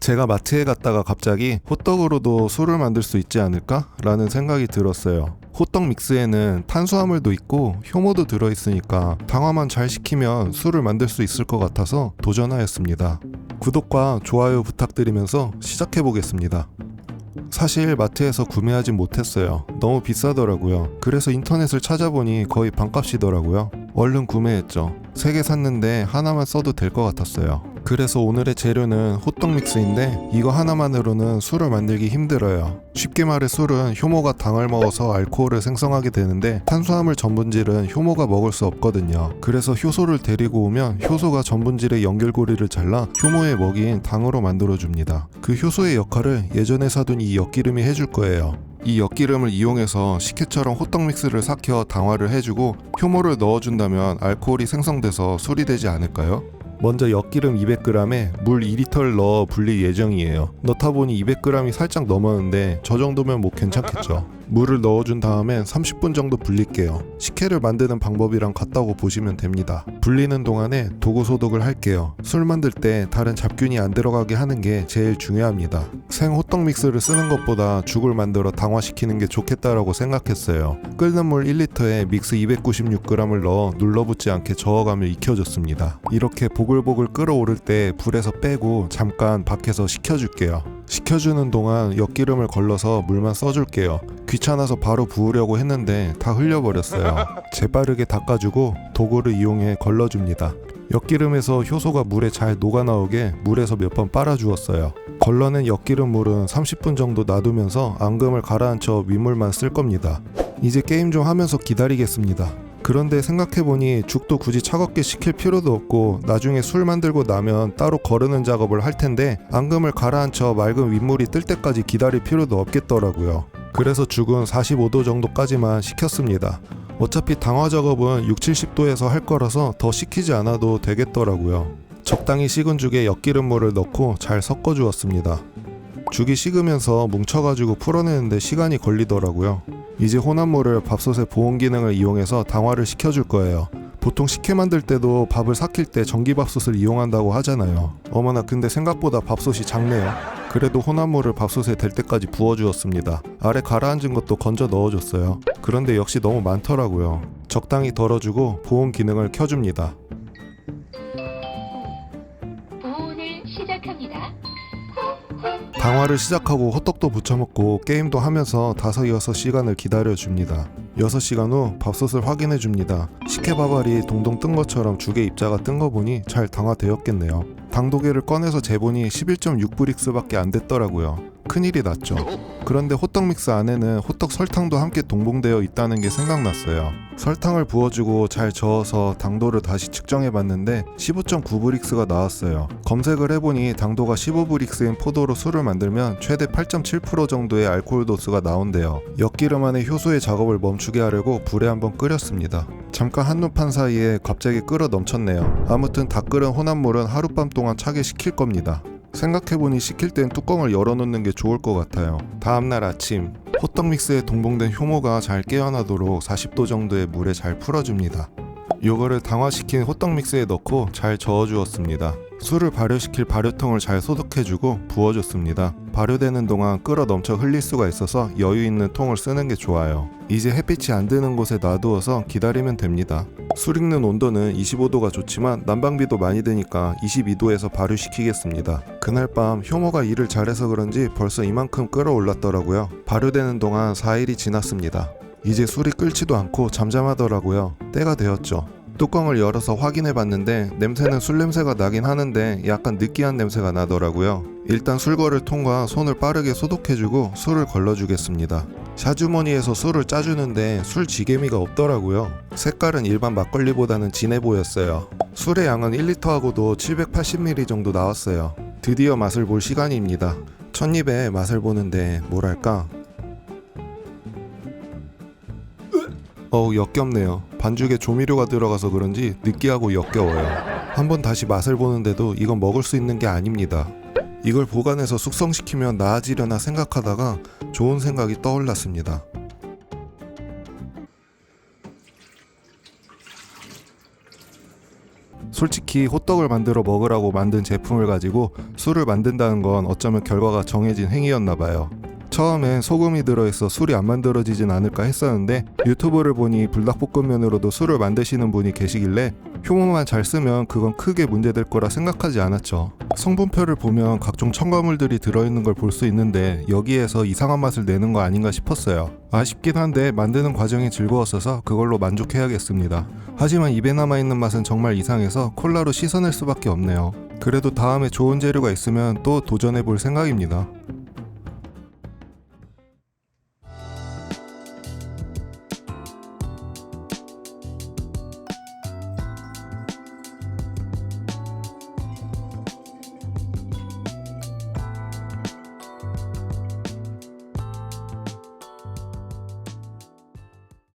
제가 마트에 갔다가 갑자기 호떡으로도 술을 만들 수 있지 않을까? 라는 생각이 들었어요. 호떡 믹스에는 탄수화물도 있고 효모도 들어있으니까 당화만 잘 시키면 술을 만들 수 있을 것 같아서 도전하였습니다. 구독과 좋아요 부탁드리면서 시작해보겠습니다. 사실 마트에서 구매하진 못했어요. 너무 비싸더라고요. 그래서 인터넷을 찾아보니 거의 반값이더라고요. 얼른 구매했죠. 3개 샀는데 하나만 써도 될 것 같았어요. 그래서 오늘의 재료는 호떡 믹스인데 이거 하나만으로는 술을 만들기 힘들어요. 쉽게 말해 술은 효모가 당을 먹어서 알코올을 생성하게 되는데 탄수화물 전분질은 효모가 먹을 수 없거든요. 그래서 효소를 데리고 오면 효소가 전분질의 연결고리를 잘라 효모의 먹이인 당으로 만들어줍니다. 그 효소의 역할을 예전에 사둔 이 엿기름이 해줄 거예요. 이 엿기름을 이용해서 식혜처럼 호떡 믹스를 삭혀 당화를 해주고 효모를 넣어준다면 알코올이 생성돼서 술이 되지 않을까요? 먼저 엿기름 200g에 물 2리터를 넣어 불릴 예정이에요. 넣다 보니 200g이 살짝 넘었는데 저 정도면 뭐 괜찮겠죠. 물을 넣어준 다음에 30분 정도 불릴게요. 식혜를 만드는 방법이랑 같다고 보시면 됩니다. 불리는 동안에 도구 소독을 할게요. 술 만들 때 다른 잡균이 안 들어가게 하는 게 제일 중요합니다. 생 호떡 믹스를 쓰는 것보다 죽을 만들어 당화시키는 게 좋겠다라고 생각했어요. 끓는 물 1리터에 믹스 296g을 넣어 눌러붙지 않게 저어가며 익혀줬습니다. 이렇게 보글보글 끓어오를 때 불에서 빼고 잠깐 밖에서 식혀줄게요. 식혀주는 동안 엿기름을 걸러서 물만 써줄게요. 귀찮아서 바로 부으려고 했는데 다 흘려버렸어요. 재빠르게 닦아주고 도구를 이용해 걸러줍니다. 엿기름에서 효소가 물에 잘 녹아나오게 물에서 몇 번 빨아주었어요. 걸러낸 엿기름 물은 30분 정도 놔두면서 앙금을 가라앉혀 윗물만 쓸 겁니다. 이제 게임 좀 하면서 기다리겠습니다. 그런데 생각해보니 죽도 굳이 차갑게 식힐 필요도 없고 나중에 술 만들고 나면 따로 거르는 작업을 할 텐데 앙금을 가라앉혀 맑은 윗물이 뜰 때까지 기다릴 필요도 없겠더라고요. 그래서 죽은 45도 정도까지만 식혔습니다. 어차피 당화 작업은 60-70도에서 할 거라서 더 식히지 않아도 되겠더라고요. 적당히 식은 죽에 엿기름물을 넣고 잘 섞어 주었습니다. 죽이 식으면서 뭉쳐가지고 풀어내는데 시간이 걸리더라고요. 이제 혼합물을 밥솥의 보온 기능을 이용해서 당화를 시켜줄 거예요. 보통 식혜 만들 때도 밥을 삭힐 때 전기밥솥을 이용한다고 하잖아요. 어머나 근데 생각보다 밥솥이 작네요. 그래도 혼합물을 밥솥에 댈 때까지 부어주었습니다. 아래 가라앉은 것도 건져 넣어줬어요. 그런데 역시 너무 많더라고요. 적당히 덜어주고 보온 기능을 켜줍니다. 보온을 시작합니다. 당화를 시작하고 호떡도 부쳐먹고 게임도 하면서 5-6시간을 기다려줍니다. 6시간 후 밥솥을 확인해줍니다. 식혜밥알이 동동 뜬 것처럼 죽에 입자가 뜬 거 보니 잘 당화되었겠네요. 당도계를 꺼내서 재보니 11.6브릭스 밖에 안 됐더라고요. 큰일이 났죠. 그런데 호떡 믹스 안에는 호떡 설탕도 함께 동봉되어 있다는 게 생각났어요. 설탕을 부어주고 잘 저어서 당도를 다시 측정해봤는데 15.9브릭스가 나왔어요. 검색을 해보니 당도가 15브릭스인 포도로 술을 만들면 최대 8.7% 정도의 알코올 도수가 나온대요. 엿기름 안에 효소의 작업을 멈추게 하려고 불에 한번 끓였습니다. 잠깐 한눈 판 사이에 갑자기 끓어 넘쳤네요. 아무튼 다 끓은 혼합물은 하룻밤 동안 차게 식힐 겁니다. 생각해보니 식힐 땐 뚜껑을 열어놓는 게 좋을 것 같아요. 다음날 아침 호떡 믹스에 동봉된 효모가 잘 깨어나도록 40도 정도의 물에 잘 풀어줍니다. 요거를 당화시킨 호떡 믹스에 넣고 잘 저어주었습니다. 술을 발효시킬 발효통을 잘 소독해주고 부어줬습니다. 발효되는 동안 끓어 넘쳐 흘릴 수가 있어서 여유 있는 통을 쓰는 게 좋아요. 이제 햇빛이 안 드는 곳에 놔두어서 기다리면 됩니다. 술 익는 온도는 25도가 좋지만 난방비도 많이 드니까 22도에서 발효시키겠습니다. 그날 밤 효모가 일을 잘해서 그런지 벌써 이만큼 끓어올랐더라고요. 발효되는 동안 4일이 지났습니다. 이제 술이 끓지도 않고 잠잠하더라고요. 때가 되었죠. 뚜껑을 열어서 확인해봤는데 냄새는 술 냄새가 나긴 하는데 약간 느끼한 냄새가 나더라고요. 일단 술거를 통과 손을 빠르게 소독해주고 술을 걸러주겠습니다. 샤주머니에서 술을 짜주는데 술 지게미가 없더라고요. 색깔은 일반 막걸리보다는 진해 보였어요. 술의 양은 1리터하고도 780ml 정도 나왔어요. 드디어 맛을 볼 시간입니다. 첫입에 맛을 보는데 뭐랄까 역겹네요. 반죽에 조미료가 들어가서 그런지 느끼하고 역겨워요. 한번 다시 맛을 보는데도 이건 먹을 수 있는 게 아닙니다. 이걸 보관해서 숙성시키면 나아지려나 생각하다가 좋은 생각이 떠올랐습니다. 솔직히 호떡을 만들어 먹으라고 만든 제품을 가지고 술을 만든다는 건 어쩌면 결과가 정해진 행위였나 봐요. 처음엔 소금이 들어있어 술이 안 만들어지진 않을까 했었는데 유튜브를 보니 불닭볶음면으로도 술을 만드시는 분이 계시길래 효모만 잘 쓰면 그건 크게 문제될 거라 생각하지 않았죠. 성분표를 보면 각종 첨가물들이 들어있는 걸 볼 수 있는데 여기에서 이상한 맛을 내는 거 아닌가 싶었어요. 아쉽긴 한데 만드는 과정이 즐거웠어서 그걸로 만족해야겠습니다. 하지만 입에 남아있는 맛은 정말 이상해서 콜라로 씻어낼 수밖에 없네요. 그래도 다음에 좋은 재료가 있으면 또 도전해볼 생각입니다.